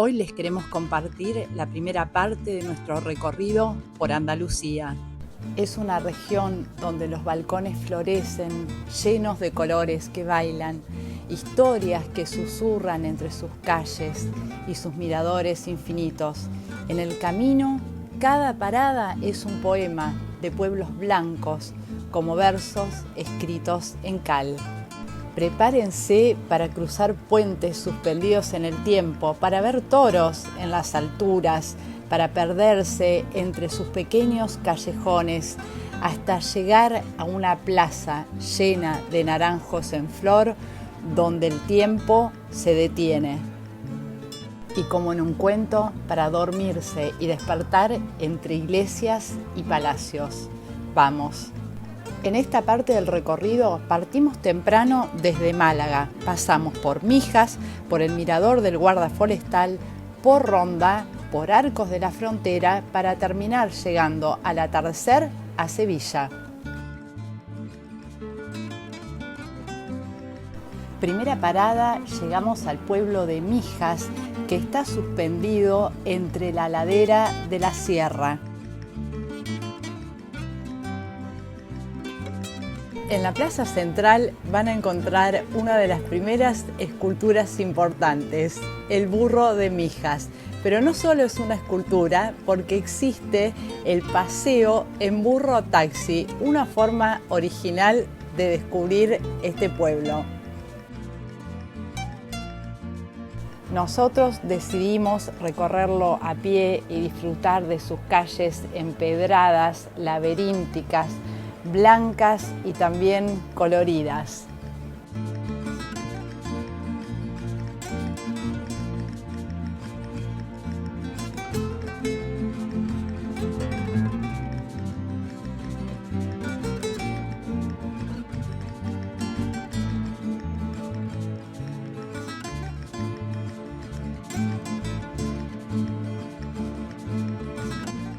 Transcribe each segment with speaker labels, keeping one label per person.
Speaker 1: Hoy les queremos compartir la primera parte de nuestro recorrido por Andalucía. Es una región donde los balcones florecen, llenos de colores que bailan, historias que susurran entre sus calles y sus miradores infinitos. En el camino, cada parada es un poema de pueblos blancos, como versos escritos en cal. Prepárense para cruzar puentes suspendidos en el tiempo, para ver toros en las alturas, para perderse entre sus pequeños callejones, hasta llegar a una plaza llena de naranjos en flor, donde el tiempo se detiene. Y como en un cuento, para dormirse y despertar entre iglesias y palacios. Vamos. En esta parte del recorrido partimos temprano desde Málaga, pasamos por Mijas, por el mirador del guarda forestal, por Ronda, por Arcos de la Frontera, para terminar llegando al atardecer a Sevilla. Primera parada, llegamos al pueblo de Mijas, que está suspendido entre la ladera de la sierra. En la plaza central van a encontrar una de las primeras esculturas importantes, el burro de Mijas. Pero no solo es una escultura, porque existe el paseo en burro taxi, una forma original de descubrir este pueblo. Nosotros decidimos recorrerlo a pie y disfrutar de sus calles empedradas, laberínticas, blancas y también coloridas.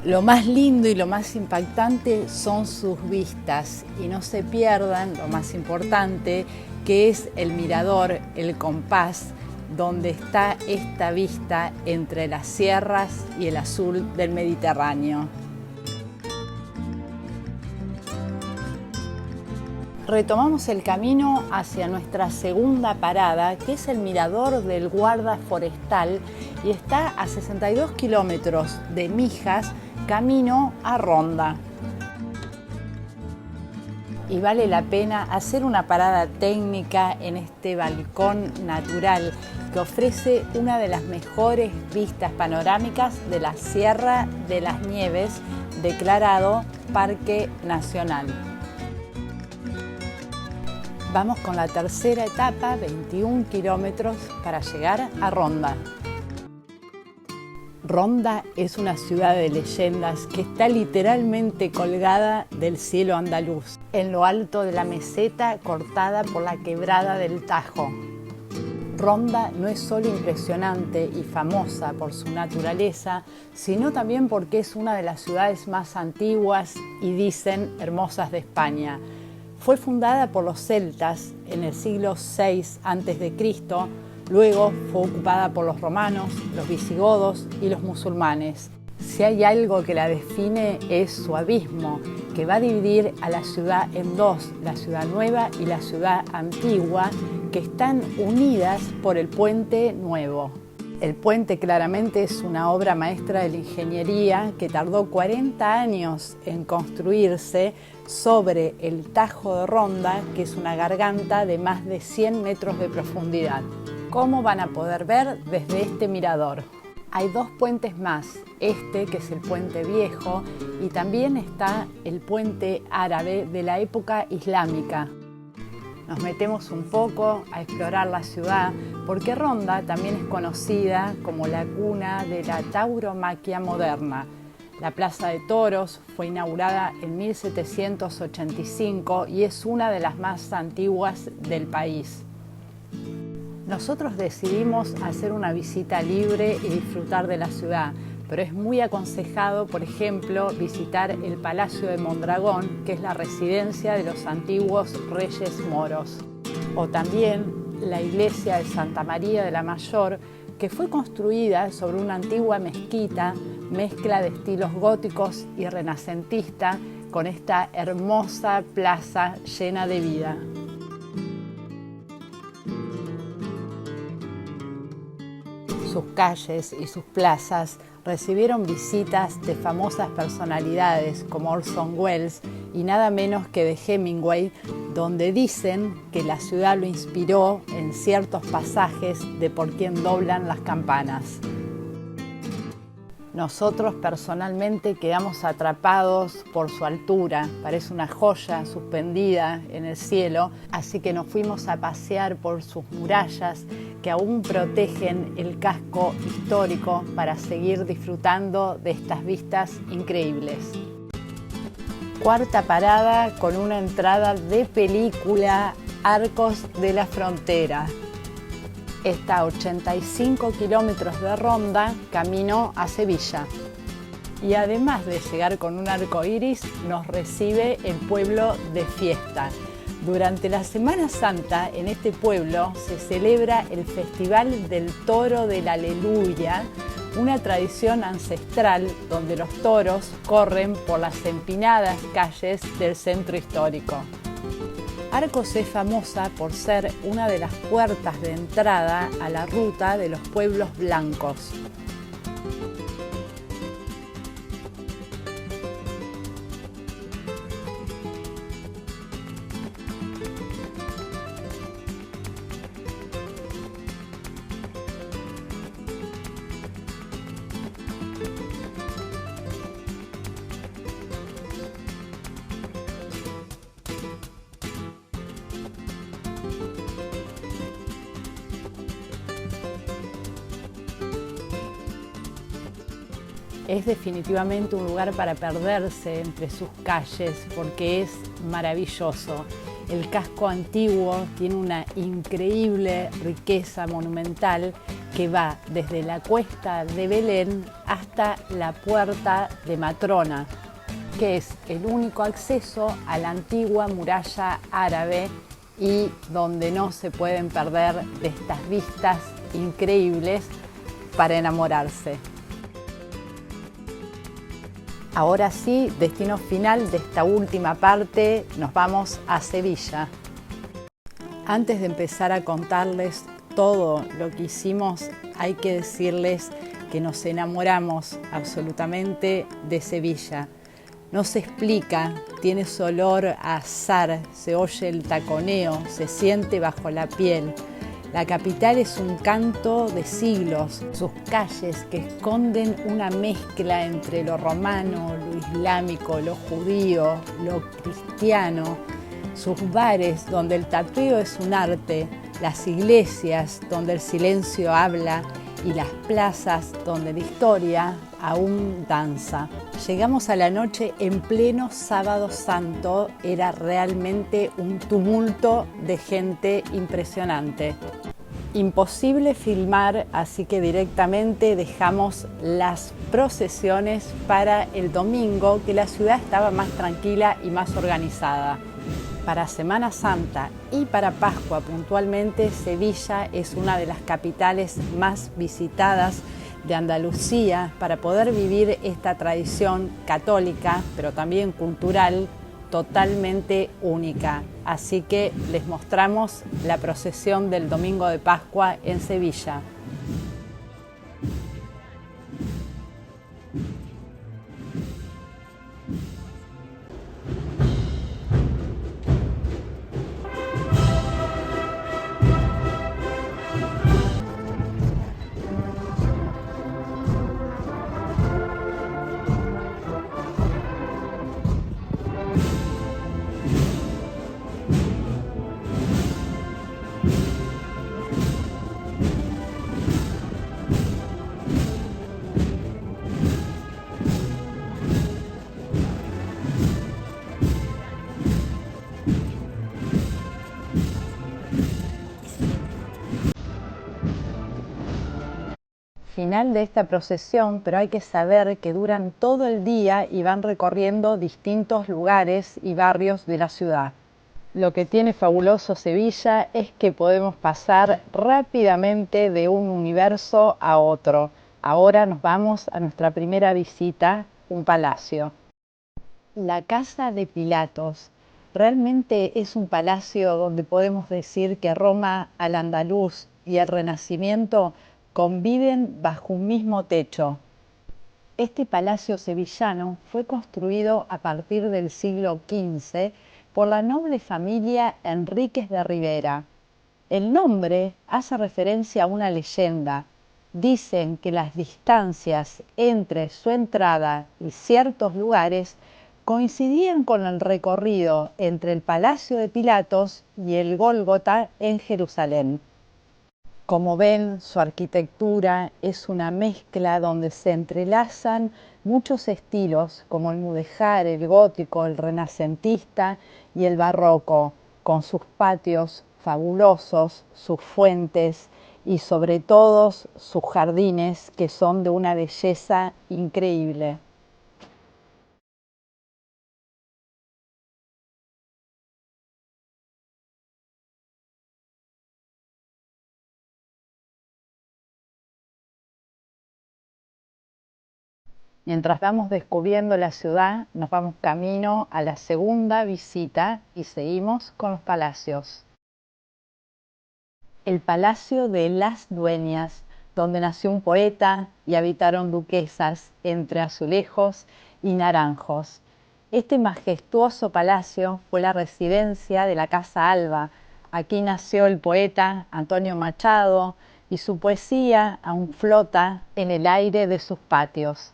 Speaker 1: Lo más lindo y lo más impactante son sus vistas, y no se pierdan lo más importante, que es el mirador, el compás, donde está esta vista entre las sierras y el azul del Mediterráneo. Retomamos el camino hacia nuestra segunda parada, que es el mirador del guarda forestal, y está a 62 kilómetros de Mijas, camino a Ronda. Y vale la pena hacer una parada técnica en este balcón natural que ofrece una de las mejores vistas panorámicas de la Sierra de las Nieves, declarado Parque Nacional. Vamos con la tercera etapa, 21 kilómetros para llegar a Ronda. Ronda es una ciudad de leyendas que está literalmente colgada del cielo andaluz, en lo alto de la meseta cortada por la quebrada del Tajo. Ronda no es solo impresionante y famosa por su naturaleza, sino también porque es una de las ciudades más antiguas y dicen hermosas de España. Fue fundada por los celtas en el siglo VI a.C., luego fue ocupada por los romanos, los visigodos y los musulmanes. Si hay algo que la define es su abismo, que va a dividir a la ciudad en dos, la ciudad nueva y la ciudad antigua, que están unidas por el puente nuevo. El puente claramente es una obra maestra de la ingeniería que tardó 40 años en construirse sobre el Tajo de Ronda, que es una garganta de más de 100 metros de profundidad. ¿Cómo van a poder ver desde este mirador? Hay dos puentes más, este que es el puente viejo, y también está el puente árabe de la época islámica. Nos metemos un poco a explorar la ciudad, porque Ronda también es conocida como la cuna de la tauromaquia moderna. La Plaza de Toros fue inaugurada en 1785 y es una de las más antiguas del país. Nosotros decidimos hacer una visita libre y disfrutar de la ciudad, pero es muy aconsejado, por ejemplo, visitar el Palacio de Mondragón, que es la residencia de los antiguos reyes moros, o también la iglesia de Santa María de la Mayor, que fue construida sobre una antigua mezquita, mezcla de estilos góticos y renacentista, con esta hermosa plaza llena de vida. Sus calles y sus plazas recibieron visitas de famosas personalidades como Orson Welles y nada menos que de Hemingway, donde dicen que la ciudad lo inspiró en ciertos pasajes de Por quién doblan las campanas. Nosotros personalmente quedamos atrapados por su altura, parece una joya suspendida en el cielo, así que nos fuimos a pasear por sus murallas que aún protegen el casco histórico para seguir disfrutando de estas vistas increíbles. Cuarta parada con una entrada de película, Arcos de la Frontera. Está a 85 kilómetros de Ronda, camino a Sevilla. Y además de llegar con un arco iris, nos recibe el pueblo de fiesta. Durante la Semana Santa, en este pueblo se celebra el Festival del Toro de la Aleluya, una tradición ancestral donde los toros corren por las empinadas calles del centro histórico. Arcos es famosa por ser una de las puertas de entrada a la ruta de los pueblos blancos. Es definitivamente un lugar para perderse entre sus calles porque es maravilloso. El casco antiguo tiene una increíble riqueza monumental que va desde la Cuesta de Belén hasta la Puerta de Matrona, que es el único acceso a la antigua muralla árabe y donde no se pueden perder de estas vistas increíbles para enamorarse. Ahora sí, destino final de esta última parte, nos vamos a Sevilla. Antes de empezar a contarles todo lo que hicimos, hay que decirles que nos enamoramos absolutamente de Sevilla. No se explica, tiene su olor a azahar, se oye el taconeo, se siente bajo la piel. La capital es un canto de siglos, sus calles que esconden una mezcla entre lo romano, lo islámico, lo judío, lo cristiano, sus bares donde el tapeo es un arte, las iglesias donde el silencio habla y las plazas donde la historia aún danza. Llegamos a la noche en pleno Sábado Santo, era realmente un tumulto de gente impresionante. Imposible filmar, así que directamente dejamos las procesiones para el domingo, que la ciudad estaba más tranquila y más organizada. Para Semana Santa y para Pascua puntualmente, Sevilla es una de las capitales más visitadas de Andalucía para poder vivir esta tradición católica, pero también cultural, totalmente única. Así que les mostramos la procesión del Domingo de Pascua en Sevilla. Final de esta procesión, pero hay que saber que duran todo el día y van recorriendo distintos lugares y barrios de la ciudad. Lo que tiene fabuloso Sevilla es que podemos pasar rápidamente de un universo a otro. Ahora nos vamos a nuestra primera visita, un palacio. La Casa de Pilatos. Realmente es un palacio donde podemos decir que Roma al andaluz y el Renacimiento conviven bajo un mismo techo. Este palacio sevillano fue construido a partir del siglo XV por la noble familia Enríquez de Rivera. El nombre hace referencia a una leyenda. Dicen que las distancias entre su entrada y ciertos lugares coincidían con el recorrido entre el Palacio de Pilatos y el Gólgota en Jerusalén. Como ven, su arquitectura es una mezcla donde se entrelazan muchos estilos como el mudéjar, el gótico, el renacentista y el barroco, con sus patios fabulosos, sus fuentes y sobre todo sus jardines que son de una belleza increíble. Mientras vamos descubriendo la ciudad, nos vamos camino a la segunda visita y seguimos con los palacios. El Palacio de las Dueñas, donde nació un poeta y habitaron duquesas entre azulejos y naranjos. Este majestuoso palacio fue la residencia de la Casa Alba. Aquí nació el poeta Antonio Machado y su poesía aún flota en el aire de sus patios.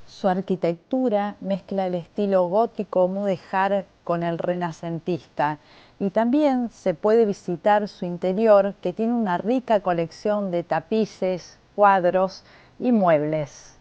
Speaker 1: Su arquitectura mezcla el estilo gótico mudéjar con el renacentista y también se puede visitar su interior, que tiene una rica colección de tapices, cuadros y muebles.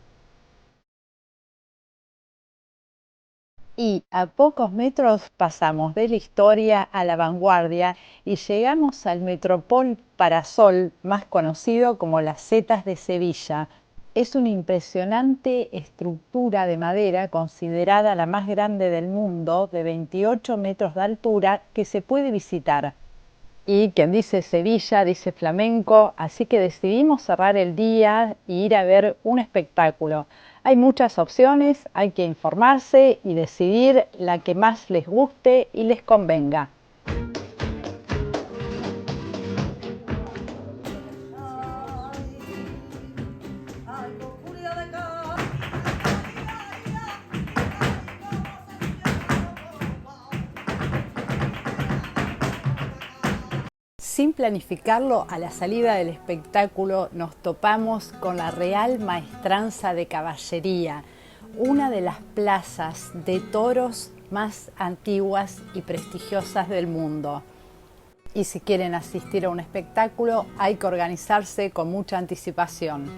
Speaker 1: Y a pocos metros pasamos de la historia a la vanguardia y llegamos al Metropol Parasol, más conocido como las Setas de Sevilla. Es una impresionante estructura de madera considerada la más grande del mundo, de 28 metros de altura, que se puede visitar. Y quien dice Sevilla dice flamenco, así que decidimos cerrar el día e ir a ver un espectáculo. Hay muchas opciones, hay que informarse y decidir la que más les guste y les convenga. Sin planificarlo, a la salida del espectáculo nos topamos con la Real Maestranza de Caballería, una de las plazas de toros más antiguas y prestigiosas del mundo. Y si quieren asistir a un espectáculo, hay que organizarse con mucha anticipación.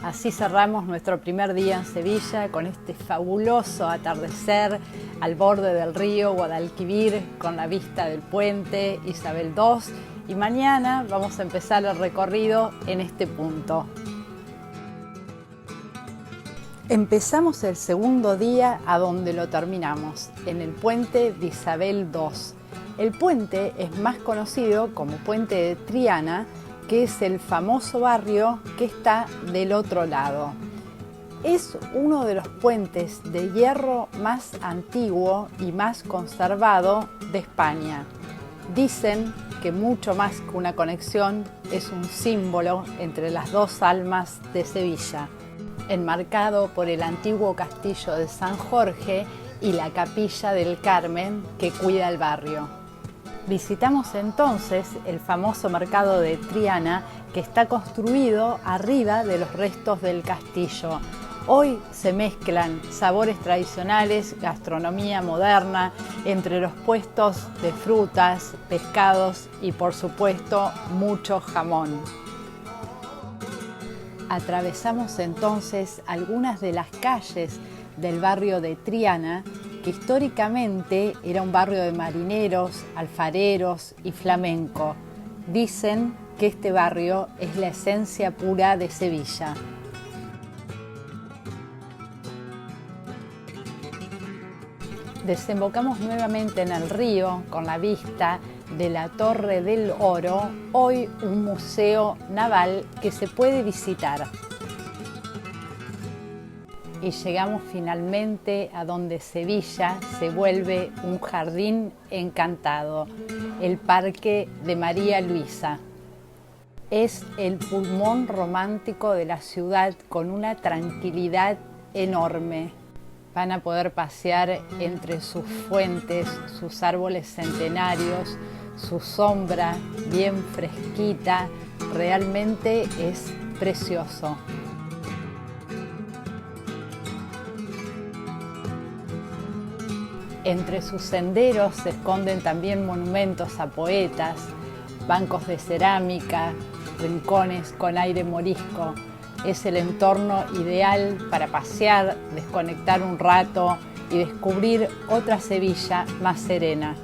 Speaker 1: Así cerramos nuestro primer día en Sevilla con este fabuloso atardecer al borde del río Guadalquivir, con la vista del puente Isabel II, y mañana vamos a empezar el recorrido en este punto. Empezamos el segundo día a donde lo terminamos, en el puente de Isabel II. El puente es más conocido como Puente de Triana, que es el famoso barrio que está del otro lado. Es uno de los puentes de hierro más antiguo y más conservado de España. Dicen que mucho más que una conexión, es un símbolo entre las dos almas de Sevilla, enmarcado por el antiguo castillo de San Jorge y la capilla del Carmen que cuida el barrio. Visitamos entonces el famoso mercado de Triana, que está construido arriba de los restos del castillo. Hoy se mezclan sabores tradicionales, gastronomía moderna, entre los puestos de frutas, pescados y por supuesto mucho jamón. Atravesamos entonces algunas de las calles del barrio de Triana que históricamente era un barrio de marineros, alfareros y flamenco. Dicen que este barrio es la esencia pura de Sevilla. Desembocamos nuevamente en el río con la vista de la Torre del Oro, hoy un museo naval que se puede visitar. Y llegamos finalmente a donde Sevilla se vuelve un jardín encantado, el Parque de María Luisa. Es el pulmón romántico de la ciudad con una tranquilidad enorme. Van a poder pasear entre sus fuentes, sus árboles centenarios, su sombra bien fresquita. Realmente es precioso. Entre sus senderos se esconden también monumentos a poetas, bancos de cerámica, rincones con aire morisco. Es el entorno ideal para pasear, desconectar un rato y descubrir otra Sevilla más serena.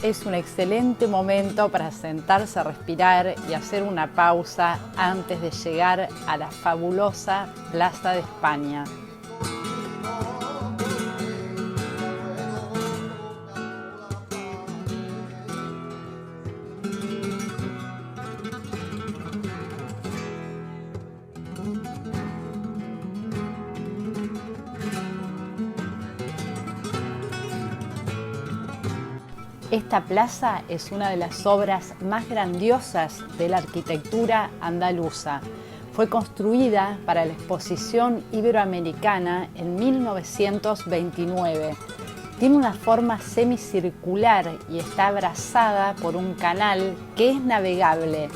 Speaker 1: Es un excelente momento para sentarse a respirar y hacer una pausa antes de llegar a la fabulosa Plaza de España. Esta plaza es una de las obras más grandiosas de la arquitectura andaluza. Fue construida para la Exposición Iberoamericana en 1929. Tiene una forma semicircular y está abrazada por un canal que es navegable.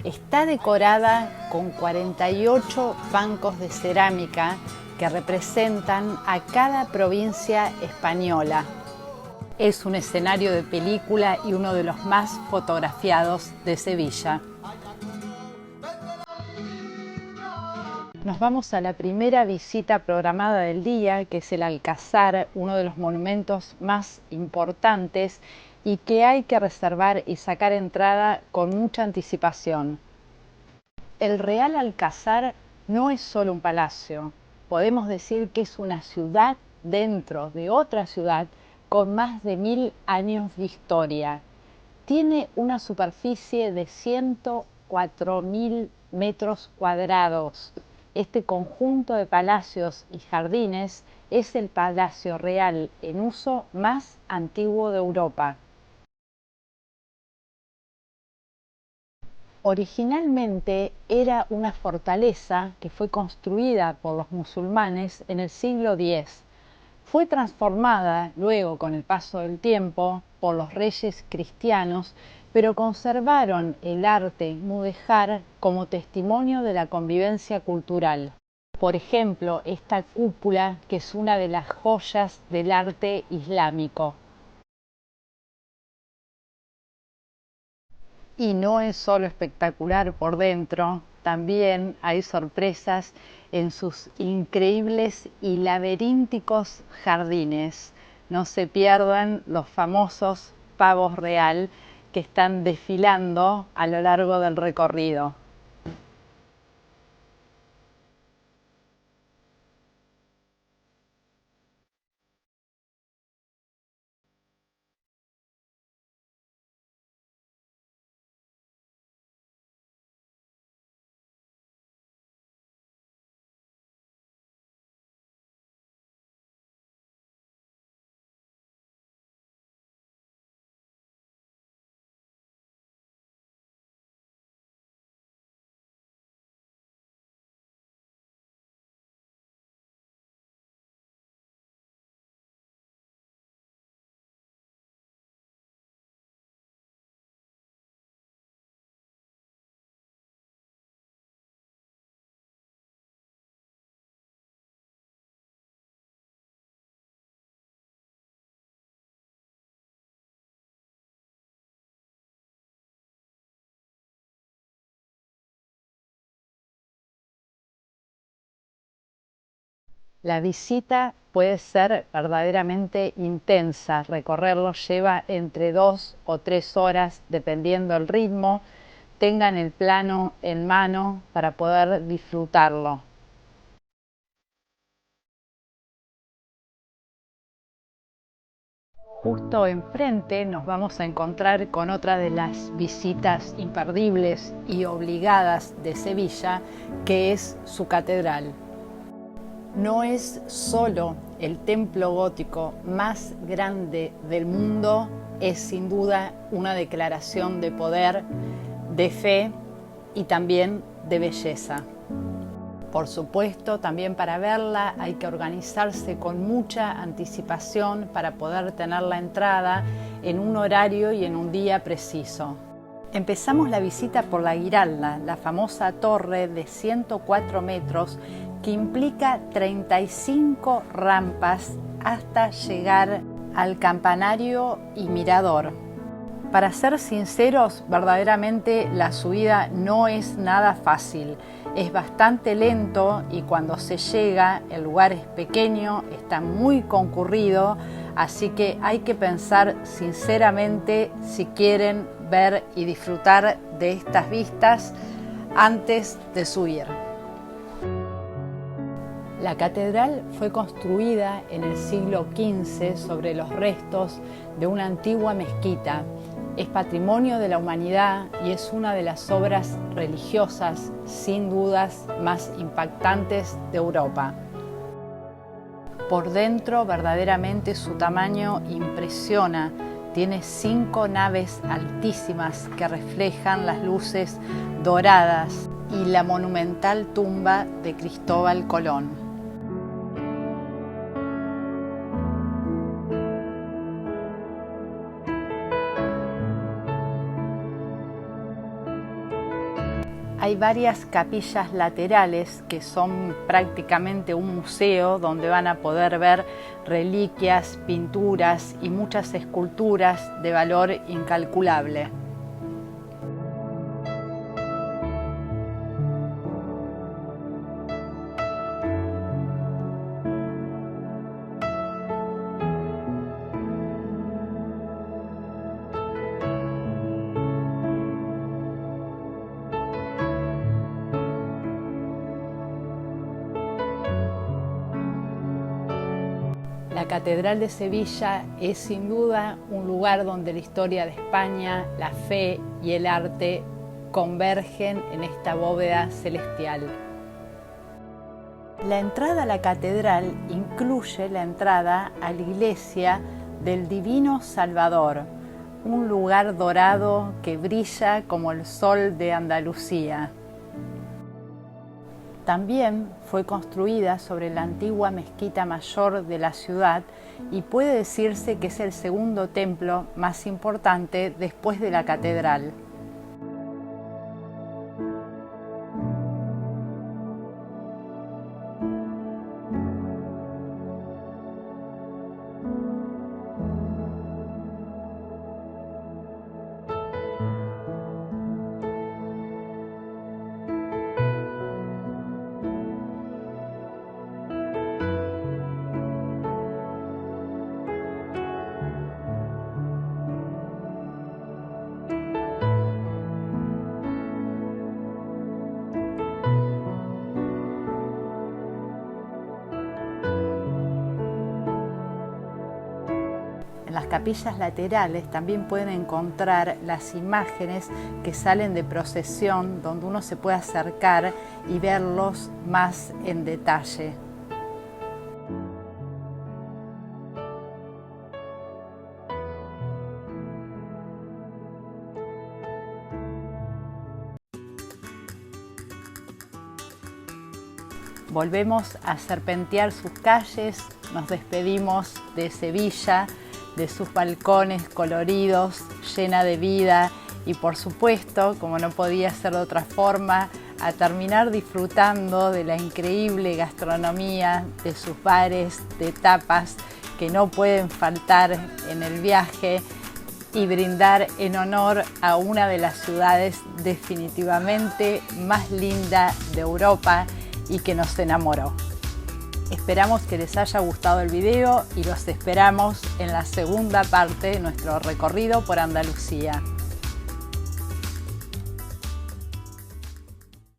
Speaker 1: Está decorada con 48 bancos de cerámica que representan a cada provincia española. Es un escenario de película y uno de los más fotografiados de Sevilla. Nos vamos a la primera visita programada del día, que es el Alcázar, uno de los monumentos más importantes y que hay que reservar y sacar entrada con mucha anticipación. El Real Alcázar no es solo un palacio, podemos decir que es una ciudad dentro de otra ciudad con más de 1000 años de historia. Tiene una superficie de 104.000 metros cuadrados. Este conjunto de palacios y jardines es el palacio real en uso más antiguo de Europa. Originalmente era una fortaleza que fue construida por los musulmanes en el siglo X. Fue transformada luego, con el paso del tiempo, por los reyes cristianos, pero conservaron el arte mudéjar como testimonio de la convivencia cultural. Por ejemplo, esta cúpula, que es una de las joyas del arte islámico. Y no es solo espectacular por dentro, también hay sorpresas en sus increíbles y laberínticos jardines. No se pierdan los famosos pavos real que están desfilando a lo largo del recorrido. La visita puede ser verdaderamente intensa. Recorrerlo lleva entre 2 o 3 horas, dependiendo del ritmo. Tengan el plano en mano para poder disfrutarlo. Justo enfrente nos vamos a encontrar con otra de las visitas imperdibles y obligadas de Sevilla, que es su catedral. No es solo el templo gótico más grande del mundo, es sin duda una declaración de poder, de fe y también de belleza. Por supuesto, también para verla hay que organizarse con mucha anticipación para poder tener la entrada en un horario y en un día preciso. Empezamos la visita por la Giralda, la famosa torre de 104 metros que implica 35 rampas hasta llegar al campanario y mirador. Para ser sinceros, verdaderamente la subida no es nada fácil. Es bastante lento y cuando se llega el lugar es pequeño, está muy concurrido, así que hay que pensar sinceramente si quieren ver y disfrutar de estas vistas antes de subir. La catedral fue construida en el siglo XV sobre los restos de una antigua mezquita. Es patrimonio de la humanidad y es una de las obras religiosas, sin dudas, más impactantes de Europa. Por dentro, verdaderamente su tamaño impresiona. Tiene 5 naves altísimas que reflejan las luces doradas y la monumental tumba de Cristóbal Colón. Hay varias capillas laterales que son prácticamente un museo donde van a poder ver reliquias, pinturas y muchas esculturas de valor incalculable. La Catedral de Sevilla es sin duda un lugar donde la historia de España, la fe y el arte convergen en esta bóveda celestial. La entrada a la catedral incluye la entrada a la iglesia del Divino Salvador, un lugar dorado que brilla como el sol de Andalucía. También fue construida sobre la antigua mezquita mayor de la ciudad y puede decirse que es el segundo templo más importante después de la catedral. En las capillas laterales también pueden encontrar las imágenes que salen de procesión, donde uno se puede acercar y verlos más en detalle. Volvemos a serpentear sus calles, nos despedimos de Sevilla, de sus balcones coloridos, llena de vida y por supuesto, como no podía ser de otra forma, a terminar disfrutando de la increíble gastronomía, de sus bares, de tapas que no pueden faltar en el viaje y brindar en honor a una de las ciudades definitivamente más linda de Europa y que nos enamoró. Esperamos que les haya gustado el video y los esperamos en la segunda parte de nuestro recorrido por Andalucía.